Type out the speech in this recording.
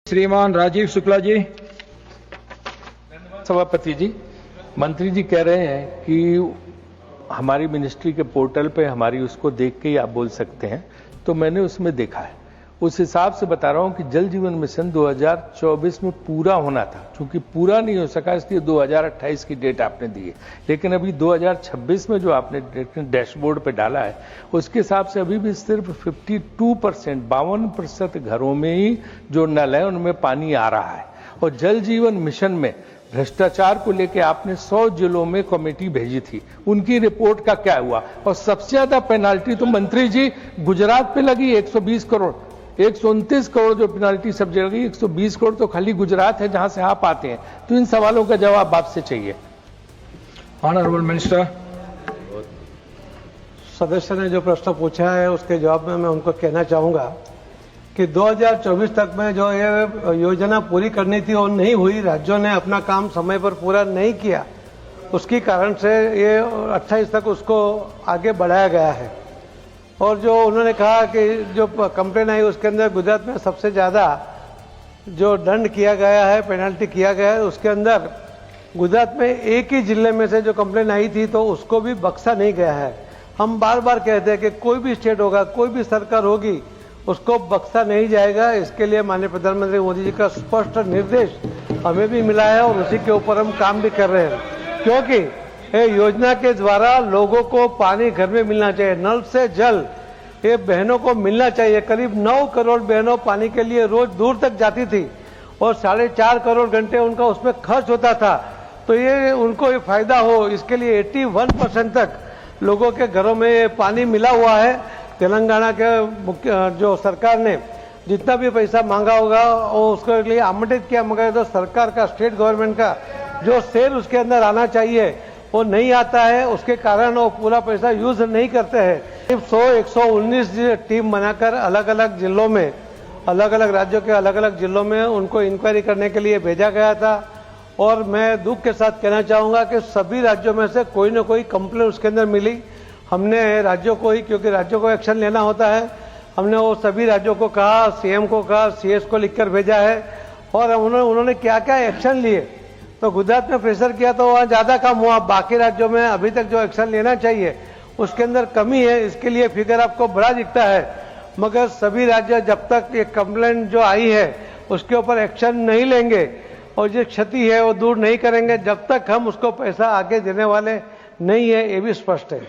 श्रीमान राजीव शुक्ला जी। सभापति जी, मंत्री जी कह रहे हैं कि हमारी मिनिस्ट्री के पोर्टल पे हमारी उसको देख के ही आप बोल सकते हैं, तो मैंने उसमें देखा है। उस हिसाब से बता रहा हूं कि जल जीवन मिशन 2024 में पूरा होना था, क्योंकि पूरा नहीं हो सका इसलिए 2028 की डेट आपने दी है। लेकिन अभी 2026 में जो आपने डैशबोर्ड पे डाला है उसके हिसाब से अभी भी सिर्फ 52% घरों में ही जो नल है उनमें पानी आ रहा है। और जल जीवन मिशन में भ्रष्टाचार को लेकर आपने 100 जिलों में कमेटी भेजी थी, उनकी रिपोर्ट का क्या हुआ? और सबसे ज्यादा पेनाल्टी तो मंत्री जी गुजरात पे लगी 120 करोड़, 129 करोड़ जो पेनाल्टी सब जगह लगी, 120 करोड़ तो खाली गुजरात है जहां से आप आते हैं। तो इन सवालों का जवाब आपसे चाहिए। Honourable minister. सदस्य ने जो प्रश्न पूछा है उसके जवाब में मैं उनको कहना चाहूंगा कि 2024 तक में जो ये योजना पूरी करनी थी और नहीं हुई, राज्यों ने अपना काम समय पर पूरा नहीं किया, उसकी कारण से ये 28 तक उसको आगे बढ़ाया गया है। और जो उन्होंने कहा कि जो कंप्लेन आई उसके अंदर गुजरात में सबसे ज्यादा जो दंड किया गया है, पेनल्टी किया गया है, उसके अंदर गुजरात में एक ही जिले में से जो कंप्लेन आई थी तो उसको भी बख्शा नहीं गया है। हम बार बार कहते हैं कि कोई भी स्टेट होगा, कोई भी सरकार होगी, उसको बख्शा नहीं जाएगा। इसके लिए माननीय प्रधानमंत्री मोदी जी का स्पष्ट निर्देश हमें भी मिला है और उसी के ऊपर हम काम भी कर रहे हैं, क्योंकि ये योजना के द्वारा लोगों को पानी घर में मिलना चाहिए, नल से जल ये बहनों को मिलना चाहिए। करीब 9 करोड़ बहनों पानी के लिए रोज दूर तक जाती थी और 4.5 करोड़ घंटे उनका उसमें खर्च होता था। तो ये उनको ये फायदा हो, इसके लिए 81% तक लोगों के घरों में ये पानी मिला हुआ है। तेलंगाना के जो सरकार ने जितना भी पैसा मांगा होगा और उसके लिए आवंटित किया, मगर तो सरकार का, स्टेट गवर्नमेंट का जो शेयर उसके अंदर आना चाहिए वो नहीं आता है। उसके कारण वो पूरा पैसा यूज नहीं करते हैं। 119 टीम बनाकर अलग अलग जिलों में, अलग अलग राज्यों के अलग अलग जिलों में उनको इंक्वायरी करने के लिए भेजा गया था। और मैं दुख के साथ कहना चाहूंगा कि सभी राज्यों में से कोई न कोई कंप्लेन उसके अंदर मिली। हमने राज्यों को ही, क्योंकि राज्यों को एक्शन लेना होता है, हमने वो सभी राज्यों को कहा, सीएम को कहा, सीएस को लिखकर भेजा है। और उन्होंने क्या क्या एक्शन लिए, तो गुजरात में प्रेशर किया तो वहाँ ज्यादा काम हुआ। बाकी राज्यों में अभी तक जो एक्शन लेना चाहिए उसके अंदर कमी है। इसके लिए फिगर आपको बड़ा दिखता है, मगर सभी राज्य जब तक ये कंप्लेंट जो आई है उसके ऊपर एक्शन नहीं लेंगे और जो क्षति है वो दूर नहीं करेंगे, जब तक हम उसको पैसा आगे देने वाले नहीं है, ये भी स्पष्ट है।